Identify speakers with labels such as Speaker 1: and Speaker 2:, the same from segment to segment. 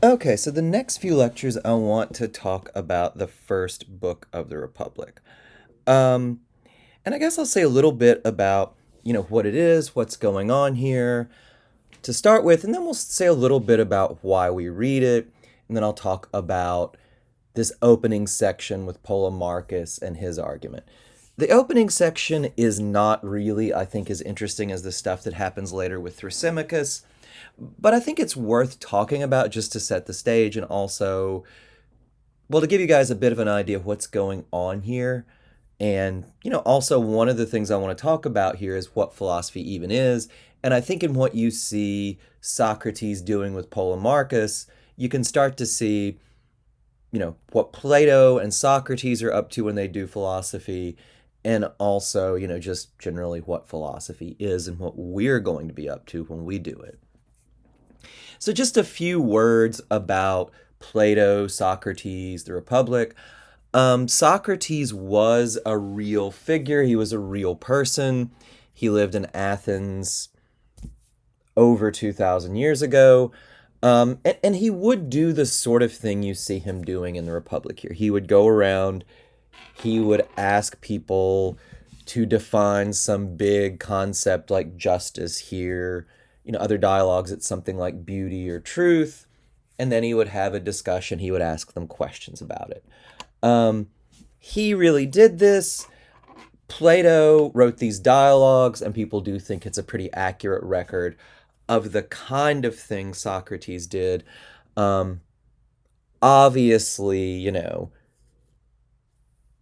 Speaker 1: Okay, so the next few lectures, I want to talk about the first book of the Republic. Um, and I guess I'll say a little bit about, what it is, what's going on here to start with, and then we'll say a little bit about why we read it, and then I'll talk about this opening section with Polemarchus and his argument. The opening section is not really, I think, as interesting as the stuff that happens later with Thrasymachus, but I think it's worth talking about just to set the stage and also, well, to give you guys a bit of an idea of what's going on here. And, also one of the things I want to talk about here is what philosophy even is. And I think in what you see Socrates doing with Polemarchus, you can start to see, what Plato and Socrates are up to when they do philosophy, and also, just generally what philosophy is and what we're going to be up to when we do it. So, just a few words about Plato, Socrates, the Republic. Socrates was a real figure, he was a real person. He lived in Athens over 2,000 years ago. And he would do the sort of thing you see him doing in the Republic here. He would go around, he would ask people to define some big concept like justice here. Other dialogues, it's something like beauty or truth. And then he would have a discussion, he would ask them questions about it. Um, he really did this. Plato wrote these dialogues, and people do think it's a pretty accurate record of the kind of thing Socrates did. Um, Obviously,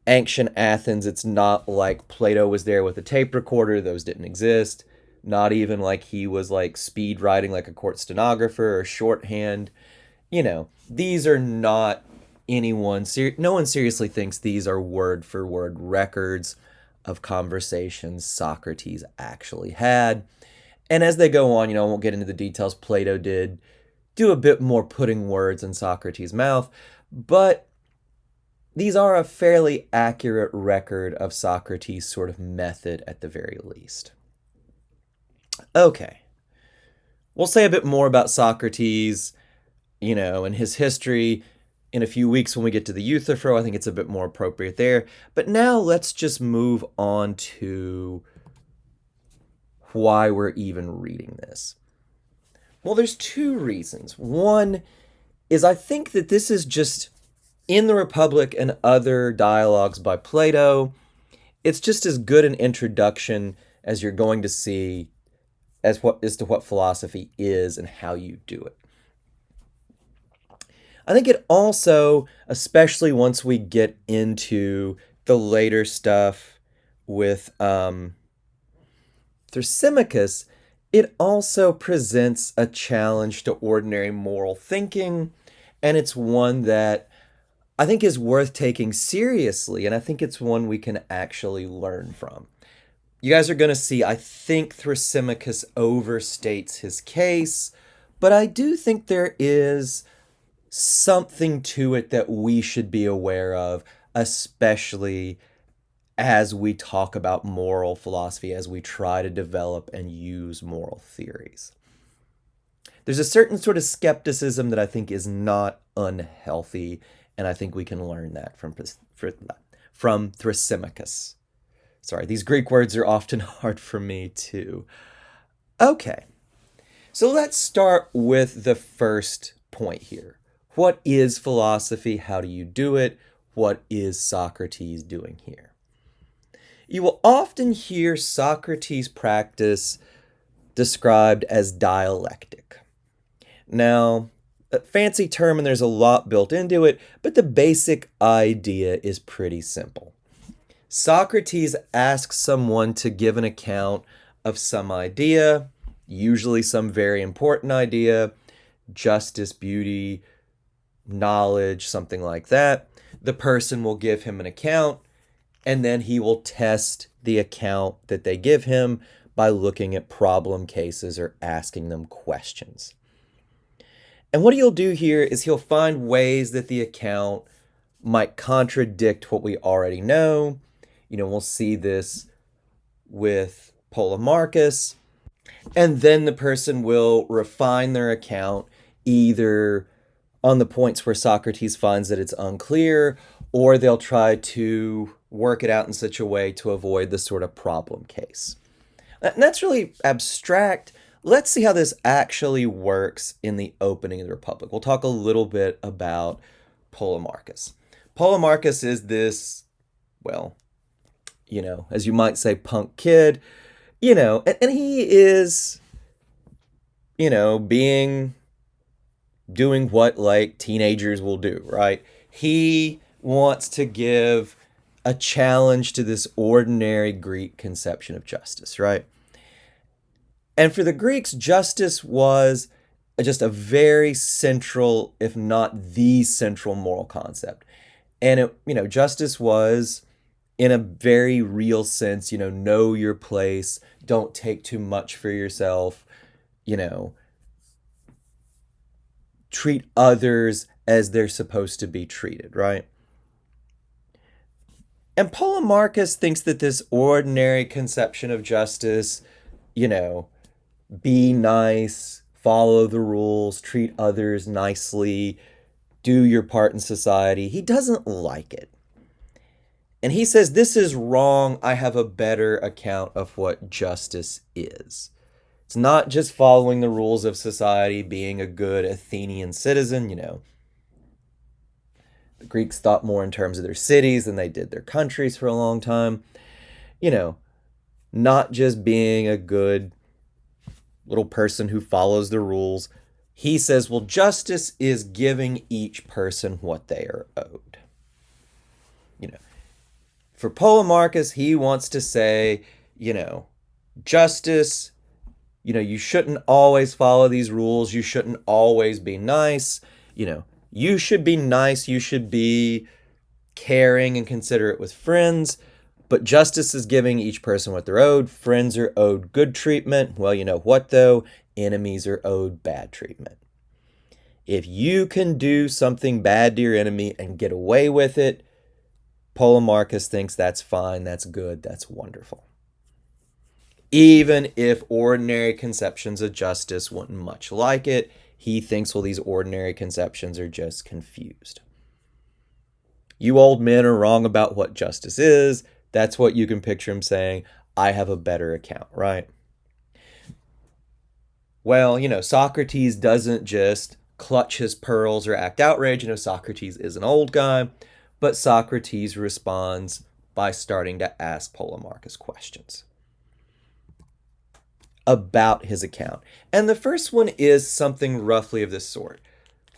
Speaker 1: ancient Athens, it's not like Plato was there with a tape recorder, those didn't exist. Not even like he was like speed writing like a court stenographer or shorthand. These are not no one seriously thinks these are word for word records of conversations Socrates actually had. And as they go on, I won't get into the details. Plato did do a bit more putting words in Socrates' mouth, but these are a fairly accurate record of Socrates' sort of method at the very least. Okay, we'll say a bit more about Socrates, and his history in a few weeks when we get to the Euthyphro. I think it's a bit more appropriate there. But now let's just move on to why we're even reading this. Well, there's two reasons. One is I think that this is just in the Republic and other dialogues by Plato. It's just as good an introduction as you're going to see as to what philosophy is and how you do it. I think it also, especially once we get into the later stuff with Thrasymachus, it also presents a challenge to ordinary moral thinking, and it's one that I think is worth taking seriously, and I think it's one we can actually learn from. You guys are going to see, I think Thrasymachus overstates his case, but I do think there is something to it that we should be aware of, especially as we talk about moral philosophy, as we try to develop and use moral theories. There's a certain sort of skepticism that I think is not unhealthy, and I think we can learn that from Thrasymachus. Sorry, these Greek words are often hard for me too. Okay, so let's start with the first point here. What is philosophy? How do you do it? What is Socrates doing here? You will often hear Socrates' practice described as dialectic. Now, a fancy term and there's a lot built into it, but the basic idea is pretty simple. Socrates asks someone to give an account of some idea, usually some very important idea, justice, beauty, knowledge, something like that. The person will give him an account, and then he will test the account that they give him by looking at problem cases or asking them questions. And what he'll do here is he'll find ways that the account might contradict what we already know. We'll see this with Polemarchus. And then the person will refine their account, either on the points where Socrates finds that it's unclear, or they'll try to work it out in such a way to avoid the sort of problem case. And that's really abstract. Let's see how this actually works in the opening of the Republic. We'll talk a little bit about Polemarchus. Polemarchus is this, well, as you might say, punk kid, and he is, doing what like teenagers will do, right? He wants to give a challenge to this ordinary Greek conception of justice, right? And for the Greeks, justice was just a very central, if not the central moral concept. And justice was, in a very real sense, know your place, don't take too much for yourself, treat others as they're supposed to be treated, right? And Polemarchus thinks that this ordinary conception of justice, be nice, follow the rules, treat others nicely, do your part in society, he doesn't like it. And he says, this is wrong. I have a better account of what justice is. It's not just following the rules of society, being a good Athenian citizen, The Greeks thought more in terms of their cities than they did their countries for a long time. Not just being a good little person who follows the rules. He says, well, justice is giving each person what they are owed. For Polemarchus, he wants to say, justice, you shouldn't always follow these rules. You shouldn't always be nice. You should be nice. You should be caring and considerate with friends. But justice is giving each person what they're owed. Friends are owed good treatment. Well, you know what, though? Enemies are owed bad treatment. If you can do something bad to your enemy and get away with it, Polemarchus thinks that's fine, that's good, that's wonderful. Even if ordinary conceptions of justice wouldn't much like it, he thinks, well, these ordinary conceptions are just confused. You old men are wrong about what justice is. That's what you can picture him saying. I have a better account, right? Well, Socrates doesn't just clutch his pearls or act outraged. Socrates is an old guy. But Socrates responds by starting to ask Polemarchus questions about his account. And the first one is something roughly of this sort.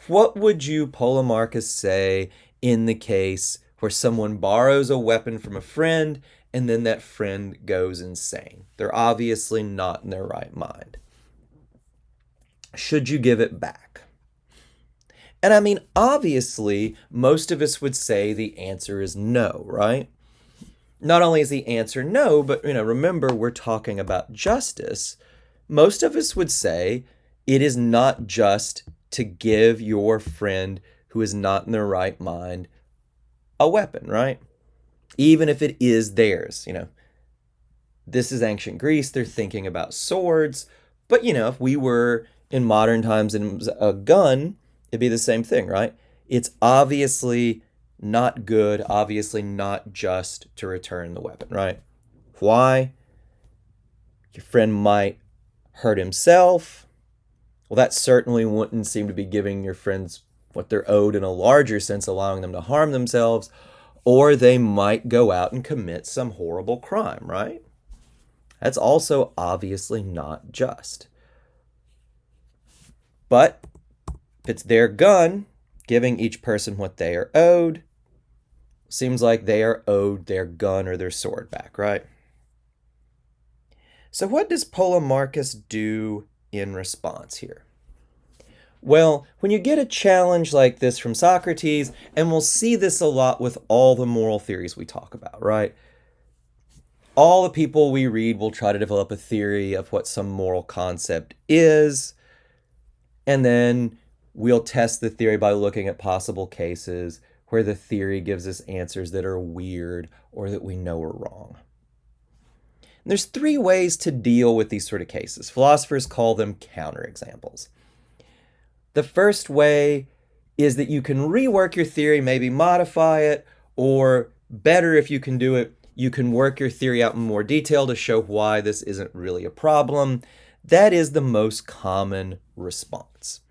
Speaker 1: What would you, Polemarchus, say in the case where someone borrows a weapon from a friend and then that friend goes insane? They're obviously not in their right mind. Should you give it back? And obviously, most of us would say the answer is no, right? Not only is the answer no, but, remember, we're talking about justice. Most of us would say it is not just to give your friend who is not in their right mind a weapon, right? Even if it is theirs, This is ancient Greece. They're thinking about swords. But, if we were in modern times and it was a gun, it'd be the same thing, right? It's obviously not good, obviously not just to return the weapon, right? Why? Your friend might hurt himself. Well, that certainly wouldn't seem to be giving your friends what they're owed in a larger sense, allowing them to harm themselves. Or they might go out and commit some horrible crime, right? That's also obviously not just. But if it's their gun, giving each person what they are owed, seems like they are owed their gun or their sword back, right? So what does Polemarchus do in response here? Well, when you get a challenge like this from Socrates, and we'll see this a lot with all the moral theories we talk about, right? All the people we read will try to develop a theory of what some moral concept is, and then we'll test the theory by looking at possible cases where the theory gives us answers that are weird or that we know are wrong. And there's three ways to deal with these sort of cases. Philosophers call them counterexamples. The first way is that you can rework your theory, maybe modify it, or better if you can do it, you can work your theory out in more detail to show why this isn't really a problem. That is the most common response.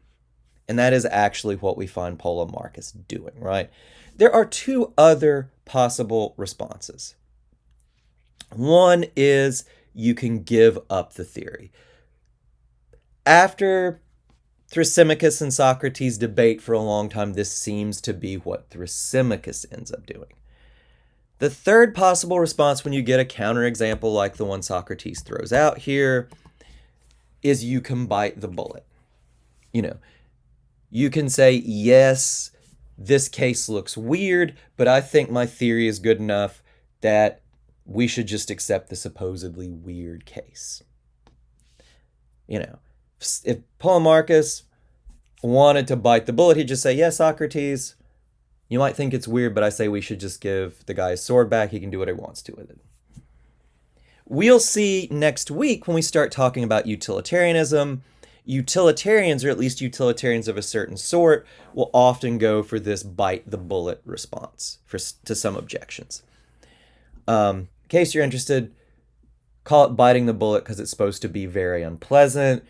Speaker 1: And that is actually what we find Polemarchus doing, right? There are two other possible responses. One is you can give up the theory. After Thrasymachus and Socrates debate for a long time, this seems to be what Thrasymachus ends up doing. The third possible response when you get a counterexample like the one Socrates throws out here is you can bite the bullet. You can say, yes, this case looks weird, but I think my theory is good enough that we should just accept the supposedly weird case. If Polemarchus wanted to bite the bullet, he'd just say, yes, Socrates, you might think it's weird, but I say we should just give the guy his sword back. He can do what he wants to with it. We'll see next week when we start talking about utilitarianism. Utilitarians, or at least utilitarians of a certain sort, will often go for this bite the bullet response to some objections. In case you're interested, call it biting the bullet because it's supposed to be very unpleasant.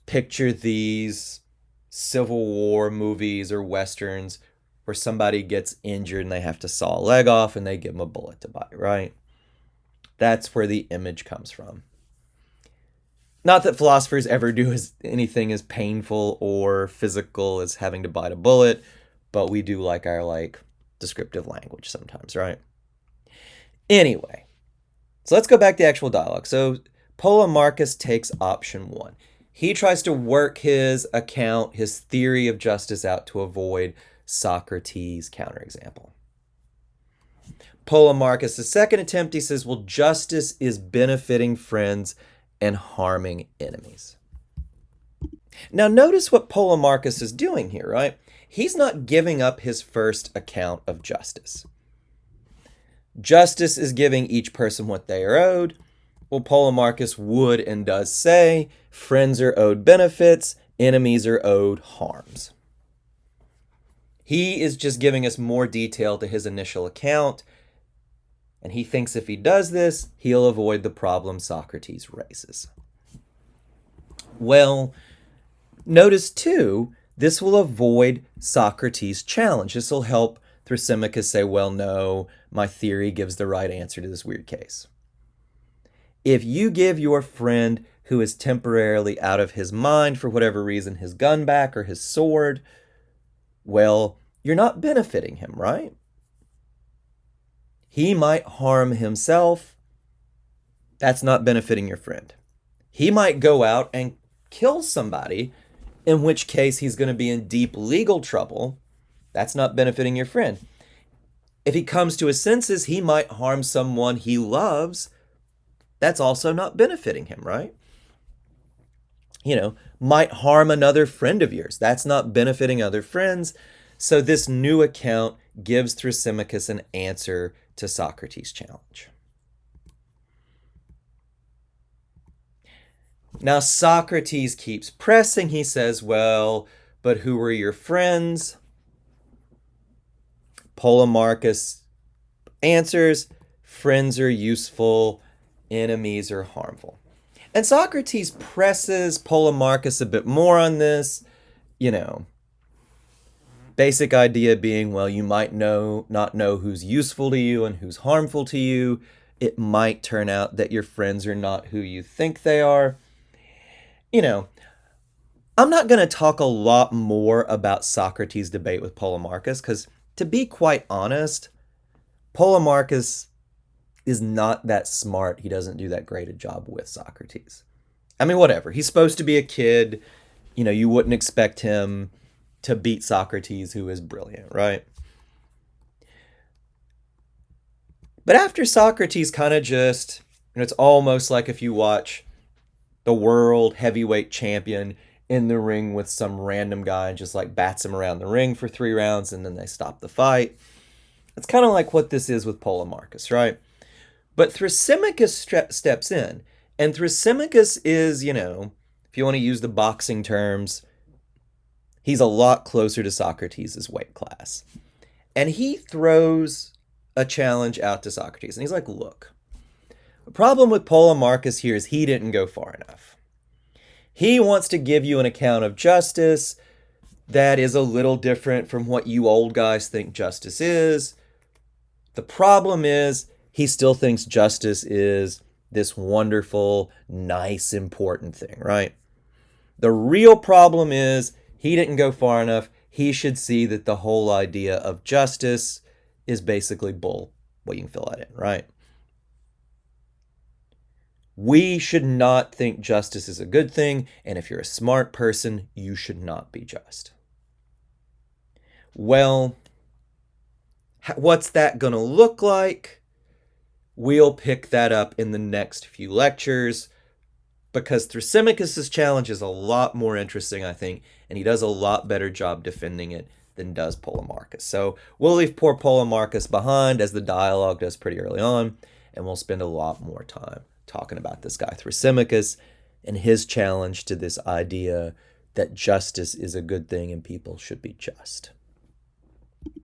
Speaker 1: Picture these Civil War movies or Westerns where somebody gets injured and they have to saw a leg off and they give them a bullet to bite, right? That's where the image comes from. Not that philosophers ever do anything as painful or physical as having to bite a bullet, but we do like our descriptive language sometimes, right? Anyway, so let's go back to the actual dialogue. So Polemarchus takes option one. He tries to work his account, his theory of justice out to avoid Socrates' counterexample. Polemarchus' second attempt, he says, well, justice is benefiting friends and harming enemies. Now notice what Polemarchus is doing here, right? He's not giving up his first account of justice. Justice is giving each person what they are owed. Well, Polemarchus would and does say, friends are owed benefits, enemies are owed harms. He is just giving us more detail to his initial account, and he thinks if he does this, he'll avoid the problem Socrates raises. Well, notice too, this will avoid Socrates' challenge. This will help Thrasymachus say, well, no, my theory gives the right answer to this weird case. If you give your friend who is temporarily out of his mind for whatever reason, his gun back or his sword, well, you're not benefiting him, right? He might harm himself. That's not benefiting your friend. He might go out and kill somebody, in which case he's going to be in deep legal trouble. That's not benefiting your friend. If he comes to his senses, he might harm someone he loves. That's also not benefiting him, right? Might harm another friend of yours. That's not benefiting other friends. So this new account gives Thrasymachus an answer to Socrates' challenge. Now Socrates keeps pressing. He says, well, but who are your friends? Polemarchus answers, friends are useful, enemies are harmful. And Socrates presses Polemarchus a bit more on this, basic idea being, well, you might not know who's useful to you and who's harmful to you. It might turn out that your friends are not who you think they are. I'm not going to talk a lot more about Socrates' debate with Polemarchus because, to be quite honest, Polemarchus is not that smart. He doesn't do that great a job with Socrates. I mean, whatever. He's supposed to be a kid. You wouldn't expect him to beat Socrates, who is brilliant, right? But after Socrates kind of just, it's almost like if you watch the world heavyweight champion in the ring with some random guy and just bats him around the ring for 3 rounds and then they stop the fight. It's kind of like what this is with Polemarchus, right? But Thrasymachus steps in, and Thrasymachus is, if you want to use the boxing terms, He's a lot closer to Socrates' weight class. And he throws a challenge out to Socrates. And he's like, look, the problem with Polemarchus here is he didn't go far enough. He wants to give you an account of justice that is a little different from what you old guys think justice is. The problem is he still thinks justice is this wonderful, nice, important thing, right? The real problem is he didn't go far enough. He should see that the whole idea of justice is basically bull. Well, you can fill that in, right? We should not think justice is a good thing, and if you're a smart person, you should not be just. Well, what's that going to look like? We'll pick that up in the next few lectures, because Thrasymachus' challenge is a lot more interesting, I think, and he does a lot better job defending it than does Polemarchus. So we'll leave poor Polemarchus behind, as the dialogue does pretty early on, and we'll spend a lot more time talking about this guy Thrasymachus and his challenge to this idea that justice is a good thing and people should be just.